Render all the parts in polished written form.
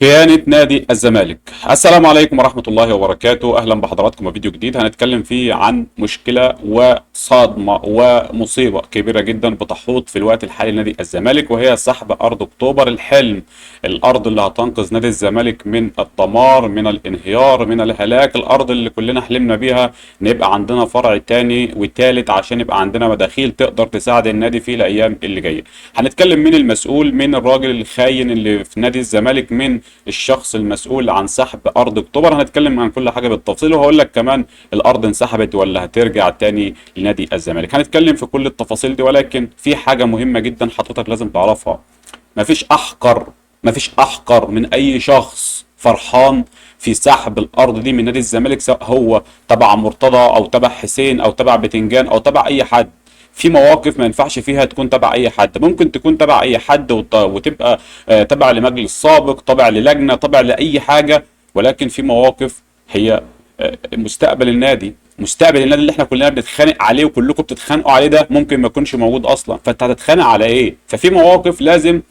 خيانة نادي الزمالك. السلام عليكم ورحمة الله وبركاته، أهلا بحضراتكم في فيديو جديد هنتكلم فيه عن مشكلة وصدمة ومصيبة كبيرة جدا بتحوط في الوقت الحالي نادي الزمالك، وهي سحب أرض أكتوبر الحلم. الأرض اللي هتنقذ نادي الزمالك من الدمار، من الانهيار، من الهلاك. الأرض اللي كلنا حلمنا بيها نبقى عندنا فرع تاني وتالت عشان يبقى عندنا مداخيل تقدر تساعد النادي في الأيام اللي جاية. هنتكلم مين المسؤول، مين الراجل الخاين اللي في نادي الزمالك، مين الشخص المسؤول عن سحب ارض اكتوبر. هنتكلم عن كل حاجه بالتفصيل، وهقول لك كمان الارض انسحبت ولا هترجع تاني لنادي الزمالك. هنتكلم في كل التفاصيل دي، ولكن في حاجه مهمه جدا حضرتك لازم تعرفها. مفيش احقر مفيش احقر من اي شخص فرحان في سحب الارض دي من نادي الزمالك، سواء هو تبع مرتضى او تبع حسين او تبع بتنجان او تبع اي حد. في مواقف ما ينفعش فيها تكون تبع اي حد، ممكن تكون تبع اي حد وتبقى تبع لمجلس سابق، تبع للجنه، تبع لاي حاجه. ولكن في مواقف هي مستقبل النادي. مستقبل النادي اللي احنا كلنا بنتخانق عليه وكلكم بتتخانقوا عليه ده ممكن ما يكونش موجود اصلا، فانت هتتخانق على ايه؟ ففي مواقف لازم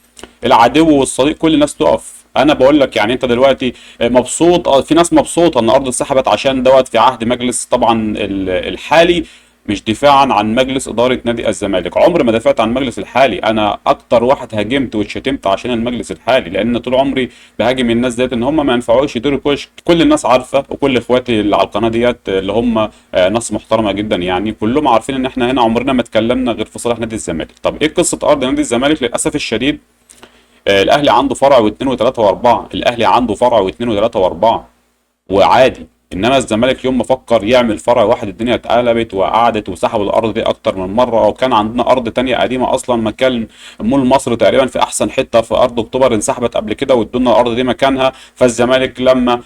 العدو والصديق كل الناس تقف. انا بقول لك يعني انت دلوقتي مبسوط، في ناس مبسوطه ان ارض اتسحبت عشان دوت في عهد مجلس طبعا الحالي. مش دفاعا عن مجلس اداره نادي الزمالك، عمري ما دافعت عن المجلس الحالي. انا اكتر واحد هاجمت واتشتمت عشان المجلس الحالي، لان طول عمري بهاجم الناس ديت ان هم ما ينفعوش يديروا كشك. كل الناس عارفه، وكل اخواتي اللي على القناه ديت اللي هم ناس محترمه جدا، يعني كلهم عارفين ان احنا هنا عمرنا ما اتكلمنا غير في صالح نادي الزمالك. طب ايه قصه ارض نادي الزمالك؟ للاسف الشديد الاهلي عنده فرع واثنين وثلاثه واربعه، الاهلي عنده فرع واثنين وثلاثه واربعه وعادي. انما الزمالك يوم ما فكر يعمل فرع واحد الدنيا اتقلبت وقعدت وسحبوا الارض دي اكتر من مره. وكان عندنا ارض تانية قديمه اصلا مكان مول مصر تقريبا في احسن حته في ارض اكتوبر، انسحبت قبل كده وادونا الارض دي مكانها. فالزمالك لما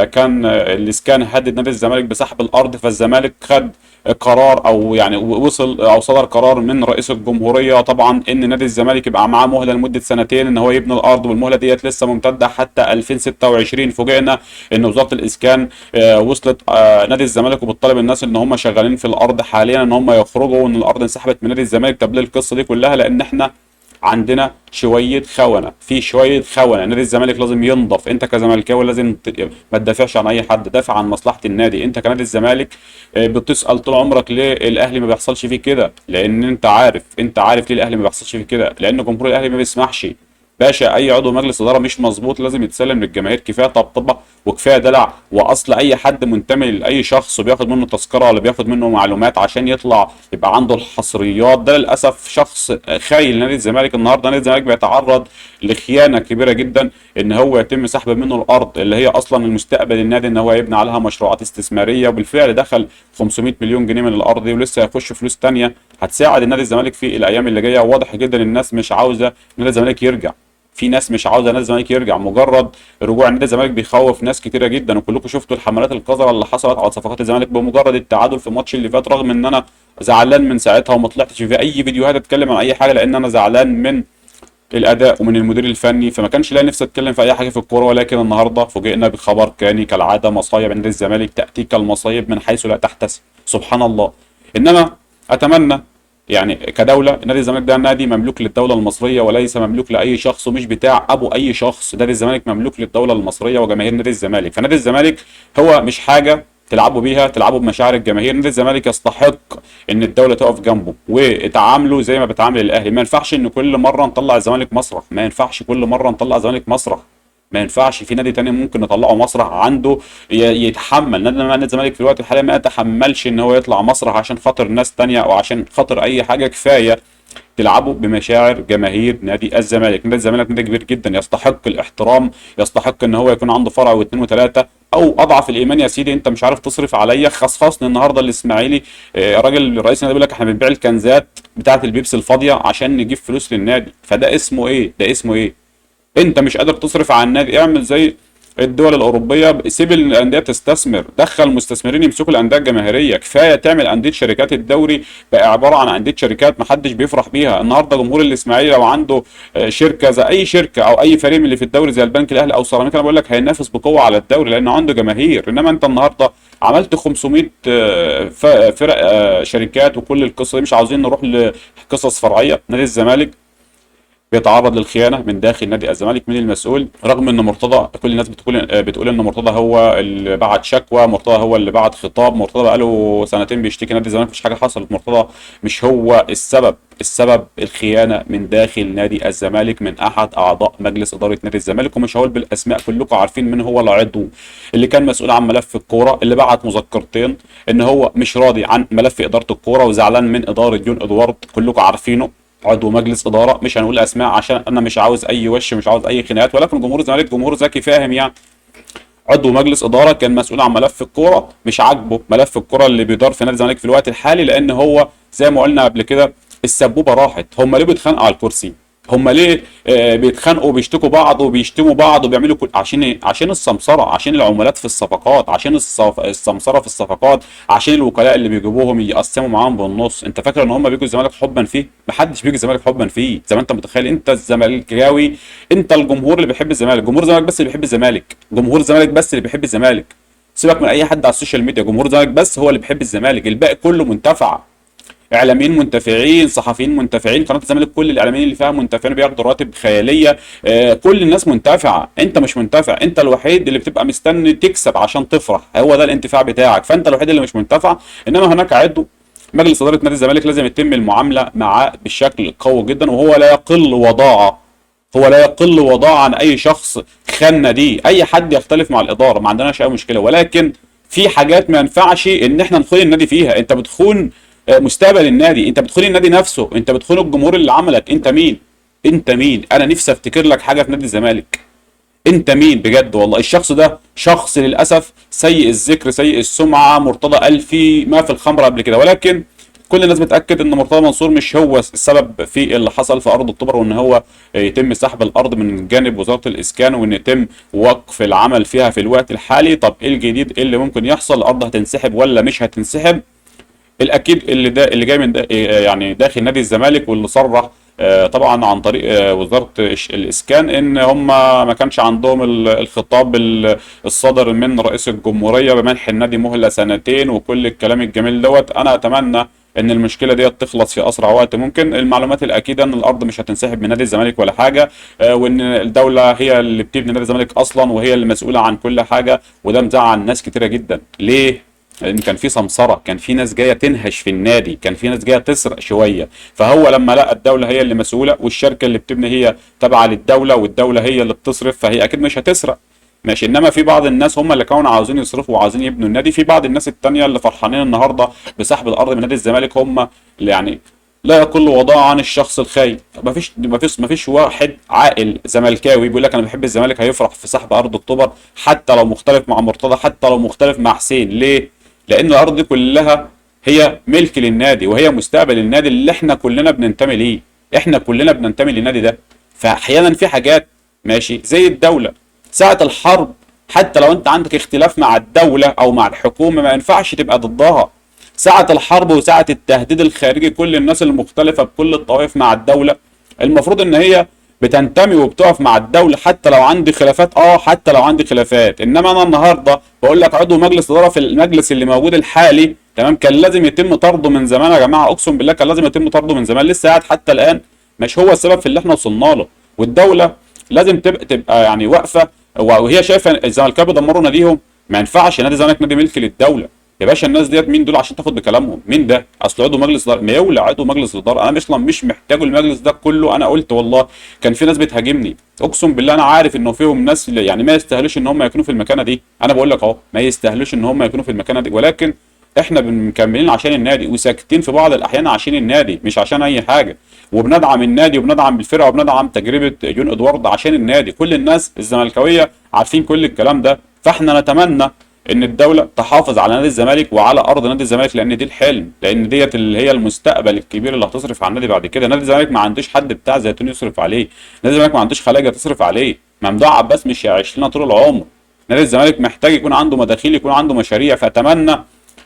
كان الاسكان هدد نادي الزمالك بسحب الارض، فالزمالك خد قرار او يعني وصل او صدر قرار من رئيس الجمهوريه طبعا ان نادي الزمالك يبقى معاه مهله لمده سنتين ان هو يبني الارض، والمهله ديت لسه ممتده حتى 2026. فوجئنا ان وزاره الاسكان وصلت نادي الزمالك وبتطالب الناس ان هم شغالين في الارض حاليا ان هم يخرجوا، وان الارض انسحبت من نادي الزمالك. طب ليه القصه دي كلها؟ لان احنا عندنا شويه خونه، في شويه خونه. نادي الزمالك لازم ينضف. انت كزملكاوي لازم ما تدافعش عن اي حد، دافع عن مصلحه النادي. انت كنادي الزمالك بتسال طول عمرك ليه الاهلي ما بيحصلش فيه كده، لان انت عارف ليه الاهلي ما بيحصلش فيه كده، لان جمهور الاهلي ما بيسمحش. باشا، اي عضو مجلس اداره مش مظبوط لازم يتسلم للجماهير. كفايه طبطبه وكفايه دلع. واصل اي حد منتمي لاي شخص وبياخد منه تذكره ولا بياخد منه معلومات عشان يطلع يبقى عنده الحصريات، ده للاسف شخص خاين لنادي الزمالك. النهارده نادي الزمالك بيتعرض لخيانه كبيره جدا، ان هو يتم سحب منه الارض اللي هي اصلا المستقبل النادي ان هو يبني عليها مشروعات استثماريه. وبالفعل دخل 500 مليون جنيه من الارض دي، ولسه هيخش فلوس تانيه هتساعد النادي الزمالك في الايام اللي جايه. واضح جدا الناس مش عاوزه نادي الزمالك يرجع. في ناس مش عاوزه نادي الزمالك يرجع. مجرد رجوع نادي الزمالك بيخوف ناس كتيره جدا، وكلكم شفتوا الحملات القذره اللي حصلت على صفقات الزمالك بمجرد التعادل في الماتش اللي فات. رغم ان انا زعلان من ساعتها وما طلعتش في اي فيديوهات اتكلم عن اي حاجه، لان انا زعلان من الاداء ومن المدير الفني، فما كانش ليا نفسي اتكلم في اي حاجه في الكوره. ولكن النهارده فوجئنا بخبر كاني كالعاده مصايب نادي الزمالك تاتيك المصايب من حيث لا تحتسب، سبحان الله. انما اتمنى يعني كدوله، نادي الزمالك ده نادي مملوك للدوله المصريه وليس مملوك لاي شخص، ومش بتاع ابو اي شخص. نادي الزمالك مملوك للدوله المصريه وجماهير نادي الزمالك. فنادي الزمالك هو مش حاجه تلعبوا بيها، تلعبوا بمشاعر الجماهير. نادي الزمالك يستحق ان الدوله تقف جنبه وتعامله زي ما بتعامل الاهلي. ما ينفعش ان كل مره نطلع الزمالك مسرح، ما ينفعش كل مره نطلع الزمالك مسرح. ما ينفعش في نادي تاني ممكن نطلعه مسرح عنده يتحمل. نادي الزمالك في الوقت الحالي ما يتحملش ان هو يطلع مسرح عشان خاطر ناس تانية او عشان خاطر اي حاجه. كفايه تلعبوا بمشاعر جماهير نادي الزمالك. نادي الزمالك نادي كبير جدا يستحق الاحترام، يستحق ان هو يكون عنده فرع واثنين وثلاثه. او اضعف الايمان يا سيدي انت مش عارف تصرف عليا، خصخصني النهارده الاسماعيلي. راجل رئيس النادي بيقول لك احنا بنبيع الكنزات بتاعه البيبسي الفاضيه عشان نجيب فلوس للنادي. فده اسمه ايه؟ ده اسمه ايه؟ انت مش قادر تصرف على النادي، اعمل زي الدول الاوروبيه، سيب الانديه تستثمر، دخل مستثمرين يمسكوا الانديه الجماهيريه. كفايه تعمل انديه شركات. الدوري بقى عباره عن انديه شركات محدش بيفرح بيها. النهارده جمهور الاسماعيلي لو عنده شركه زي اي شركه او اي فريق من اللي في الدوري زي البنك الاهلي او سيراميكا، انا بقول لك هينافس بقوه على الدوري لانه عنده جماهير. انما انت النهارده عملت 500 فرق شركات وكل القصه دي. مش عاوزين نروح لقصص فرعيه. نادي الزمالك بيتعرض للخيانه من داخل نادي الزمالك. مين المسؤول؟ رغم ان مرتضى كل الناس بتقول ان مرتضى هو اللي بعت شكوى، مرتضى هو اللي بعت خطاب، مرتضى بقاله سنتين بيشتكي نادي الزمالك، مفيش حاجه حصلت. مرتضى مش هو السبب، السبب الخيانه من داخل نادي الزمالك من احد اعضاء مجلس اداره نادي الزمالك. ومش هقول بالاسماء، كلكم عارفين من هو العضو اللي كان مسؤول عن ملف الكوره، اللي بعت مذكرتين ان هو مش راضي عن ملف اداره الكوره وزعلان من اداره جون ادوارد، كلكم عارفينه. عضو مجلس اداره، مش هنقول اسماء عشان انا مش عاوز اي وش، مش عاوز اي خناقات، ولكن جمهور الزمالك جمهور ذكي فاهم يعني. عضو مجلس اداره كان مسؤول عن ملف الكوره، مش عاجبه ملف الكوره اللي بيدار في نادي الزمالك في الوقت الحالي، لان هو زي ما قلنا قبل كده السبوبه راحت. هم ليه بيتخانقوا على الكرسي؟ هم ليه بيتخانقوا وبيشتكوا بعض وبيشتموا بعض وبيعملوا كل عشان ايه؟ عشان السمسره، عشان العمولات في الصفقات، عشان السمسره في الصفقات، عشان الوكلاء اللي بيجيبوهم يقسموا معاهم بالنص. انت فاكر ان هم بيجوا الزمالك حبا فيه؟ محدش بيجي الزمالك حبا فيه زي ما انت متخيل. انت الزمالكاوي، انت الجمهور اللي بيحب الزمالك، جمهور الزمالك بس اللي بيحب الزمالك، جمهور الزمالك بس اللي بيحب الزمالك. سيبك من اي حد على السوشيال ميديا، جمهور الزمالك بس هو اللي بيحب الزمالك، الباقي كله منتفع. اعلاميين منتفعين، صحفيين منتفعين، قناه الزمالك كل الاعلاميين اللي فيها منتفعين بياخدوا رواتب خياليه. كل الناس منتفعه، انت مش منتفع، انت الوحيد اللي بتبقى مستني تكسب عشان تفرح، هو ده الانتفاع بتاعك، فانت الوحيد اللي مش منتفع. انما هناك عدو مجلس اداره نادي الزمالك لازم يتم المعامله معاه بشكل قوي جدا، وهو لا يقل وضاعه، هو لا يقل وضاعه عن اي شخص خان دي. اي حد يختلف مع الاداره ما عندناش اي مشكله، ولكن في حاجات ما ينفعش ان احنا نخون النادي فيها. انت بتخون مستقبل النادي، انت بتخون النادي نفسه، انت بتخون الجمهور اللي عملك. انت مين؟ انت مين؟ انا نفسي افتكر لك حاجه في نادي الزمالك. انت مين بجد والله؟ الشخص ده شخص للاسف سيء الذكر، سيء السمعه. مرتضى قال في ما في الخمر قبل كده، ولكن كل الناس بتاكد ان مرتضى منصور مش هو السبب في اللي حصل في ارض اكتوبر، وان هو يتم سحب الارض من جانب وزاره الاسكان، وان يتم وقف العمل فيها في الوقت الحالي. طب ايه الجديد؟ ايه اللي ممكن يحصل؟ الارض هتنسحب ولا مش هتنسحب؟ الاكيد اللي جاي من يعني داخل نادي الزمالك، واللي صرح طبعا عن طريق وزاره الاسكان ان هم ما كانش عندهم الخطاب الصادر من رئيس الجمهوريه بمنح النادي مهله سنتين وكل الكلام الجميل دوت. انا اتمنى ان المشكله ديت تخلص في اسرع وقت ممكن. المعلومات الاكيده ان الارض مش هتنسحب من نادي الزمالك ولا حاجه، وان الدوله هي اللي بتبني نادي الزمالك اصلا، وهي اللي مسؤوله عن كل حاجه. وده مزعل ناس كتيره جدا. ليه؟ لان كان في سمسره، كان في ناس جايه تنهش في النادي، كان في ناس جايه تسرق شويه. فهو لما لقى الدوله هي اللي مسؤوله والشركه اللي بتبني هي تابعه للدوله والدوله هي اللي بتصرف، فهي اكيد مش هتسرق. ماشي. انما في بعض الناس هم اللي كانوا عاوزين يصرفوا وعاوزين يبنوا النادي، في بعض الناس التانيه اللي فرحانين النهارده بسحب الارض من نادي الزمالك هم اللي يعني لا يقل وضاعة عن الشخص الخاين. مفيش واحد عاقل زملكاوي بيقول لك انا بحب الزمالك هيفرح في سحب ارض اكتوبر، حتى لو مختلف مع مرتضى، حتى لو مختلف مع حسين. ليه؟ لان الارض دي كلها هي ملك للنادي، وهي مستقبل النادي اللي احنا كلنا بننتمي ليه. احنا كلنا بننتمي للنادي ده. فاحيانا في حاجات ماشي زي الدوله ساعه الحرب، حتى لو انت عندك اختلاف مع الدوله او مع الحكومه ما ينفعش تبقى ضدها. ساعه الحرب وساعه التهديد الخارجي كل الناس المختلفه بكل الطوائف مع الدوله المفروض ان هي بتنتمي وبتقف مع الدوله، حتى لو عندي خلافات، حتى لو عندي خلافات. انما انا النهارده بقول لك عضو مجلس اداره في المجلس اللي موجود الحالي، تمام، كان لازم يتم طرده من زمان يا جماعه، اقسم بالله كان لازم يتم طرده من زمان، لسه قاعد حتى الان. مش هو السبب في اللي احنا وصلنا له. والدوله لازم تبقى يعني واقفه، وهي شايفه الزمالكاويه بيدمروا ناديهم. ما ينفعش نادي الزمالك نادي ملك للدوله يا باشا. الناس ديت مين دول عشان تاخد بكلامهم؟ مين ده؟ اصل عضو مجلس اداره، ما يولع عضو مجلس الاداره. انا اصلا مش محتاجه المجلس ده كله. انا قلت والله كان في ناس بتهاجمني، اقسم بالله انا عارف انه فيهم ناس يعني ما يستاهلوش ان هم يكونوا في المكانه دي. انا بقول لك اهو ما يستاهلوش ان هم يكونوا في المكانه دي، ولكن احنا مكملين عشان النادي وساكتين في بعض الاحيان عشان النادي، مش عشان اي حاجه. وبندعم النادي وبندعم الفرقه وبندعم تجربه جون ادوارد عشان النادي. كل الناس الزملكاويه عارفين كل الكلام ده. فاحنا نتمنى ان الدوله تحافظ على نادي الزمالك وعلى ارض نادي الزمالك، لان دي الحلم، لان ديت اللي هي المستقبل الكبير اللي هتصرف على النادي بعد كده. نادي الزمالك ما عندوش حد بتاع زيتون يصرف عليه، نادي الزمالك ما عندوش خلاجه تصرف عليه، ممدوح عباس مش هيعيش لنا طول العمر. نادي الزمالك محتاج يكون عنده مداخيل، يكون عنده مشاريع. فاتمنى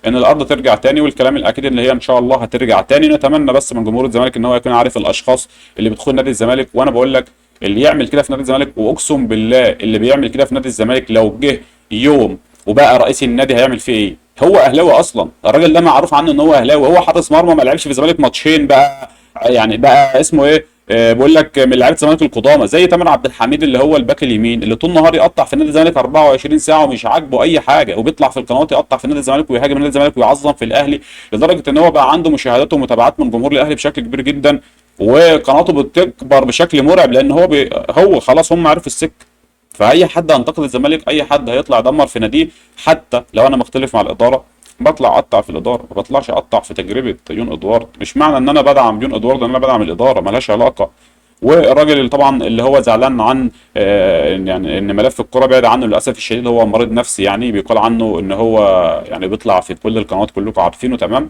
ان الارض ترجع تاني، والكلام الاكيد ان هي ان شاء الله هترجع تاني. نتمنى بس من جمهور الزمالك ان هو يكون عارف الاشخاص اللي بتخون نادي الزمالك. وانا بقول لك اللي يعمل كده في نادي الزمالك، واقسم بالله اللي بيعمل كده في نادي الزمالك لو جه يوم وبقى رئيس النادي هيعمل فيه ايه؟ هو اهلاوي اصلا، الراجل ده معروف عنه ان هو اهلاوي، هو حارس مرمى ما لعبش في الزمالك ماتشين بقى، يعني بقى اسمه ايه؟ بقول لك من لعيبه الزمالك القدامى زي تامر عبد الحميد اللي هو الباك اليمين اللي طول النهار يقطع في نادي الزمالك 24 ساعه ومش عاجبه اي حاجه، وبيطلع في القنوات يقطع في نادي الزمالك ويهاجم نادي الزمالك ويعظم في الاهلي، لدرجه ان هو بقى عنده مشاهدات ومتابعات من جمهور الاهلي بشكل كبير جدا، وقناته بتكبر بشكل مرعب لان هو خلاص هم عرفوا السكه. فاي حد هينتقد الزمالك، اي حد هيطلع يدمر في ناديه، حتى لو انا مختلف مع الاداره بطلع اقطع في الاداره، ما بطلعش اقطع في تجربه يون ادوارد. مش معنى ان انا بدعم يون ادوارد ان انا بدعم الاداره، ملهاش علاقه. والراجل اللي طبعا اللي هو زعلان عن يعني ان ملف الكرة بعد عنه للاسف الشديد، هو مريض نفسي يعني، بيقال عنه ان هو يعني بيطلع في كل القنوات كلكم عارفينه تمام.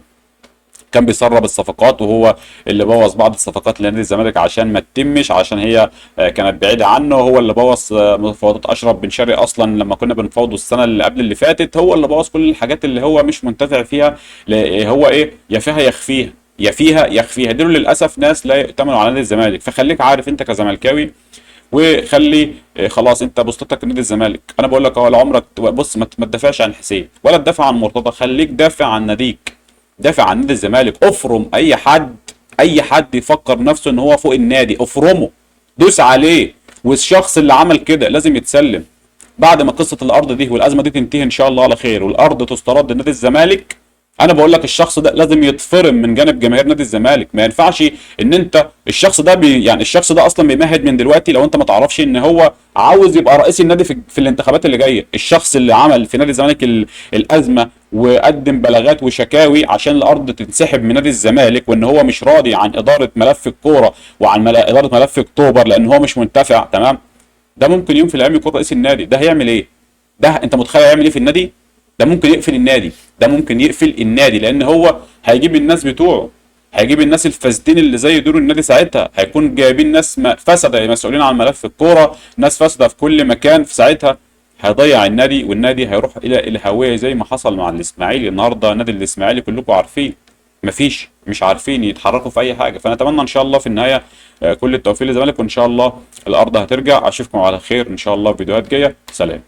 كان بيسرب الصفقات وهو اللي بوظ بعض الصفقات لنادي الزمالك عشان ما تتمش، عشان هي كانت بعيده عنه. هو اللي بوظ مفاوضات اشرف بن شرقي اصلا لما كنا بنفاوضه السنه اللي قبل اللي فاتت، هو اللي بوظ كل الحاجات اللي هو مش منتفع فيها. هو ايه، يا فيها يخفيها، يا فيها يخفيها. دول للاسف ناس لا يؤتمنوا على نادي الزمالك. فخليك عارف انت كزملكاوي، وخلي خلاص انت بوستتك نادي الزمالك. انا بقول لك اهو، عمرك بص ما تدافعش عن حسين ولا تدافع عن مرتضى، خليك دافع عن ناديك، دافع عن نادي الزمالك. افرم اي حد، اي حد يفكر نفسه ان هو فوق النادي افرمه، دوس عليه. والشخص اللي عمل كده لازم يتسلم بعد ما قصه الارض دي والازمه دي تنتهي ان شاء الله على خير والارض تسترد لنادي الزمالك. انا بقول لك الشخص ده لازم يتفرم من جانب جماهير نادي الزمالك. ما ينفعش ان انت الشخص ده يعني الشخص ده اصلا بيمهد من دلوقتي، لو انت ما تعرفش ان هو عاوز يبقى رئيس النادي في الانتخابات اللي جايه. الشخص اللي عمل في نادي الزمالك الازمه وقدم بلاغات وشكاوي عشان الارض تنسحب من نادي الزمالك، وان هو مش راضي عن اداره ملف الكوره وعن اداره ملف اكتوبر لان هو مش منتفع تمام. ده ممكن يوم في الايام يكون رئيس النادي. ده هيعمل ايه؟ ده انت متخيل هيعمل ايه في النادي؟ ده ممكن يقفل النادي، ده ممكن يقفل النادي، لان هو هيجيب الناس بتوعه، هيجيب الناس الفاسدين اللي زي دور النادي. ساعتها هيكون جايبين ناس فسده مسؤولين عن ملف الكوره، ناس فاسده في كل مكان. في ساعتها هيضيع النادي، والنادي هيروح الى الهويه زي ما حصل مع الاسماعيلي. النهارده نادي الاسماعيلي كلكم عارفين مش عارفين يتحركوا في اي حاجه. فنتمنى ان شاء الله في النهايه كل التوفيق للزمالك، وان شاء الله الارض هترجع. اشوفكم على خير ان شاء الله في فيديوهات جايه. سلام.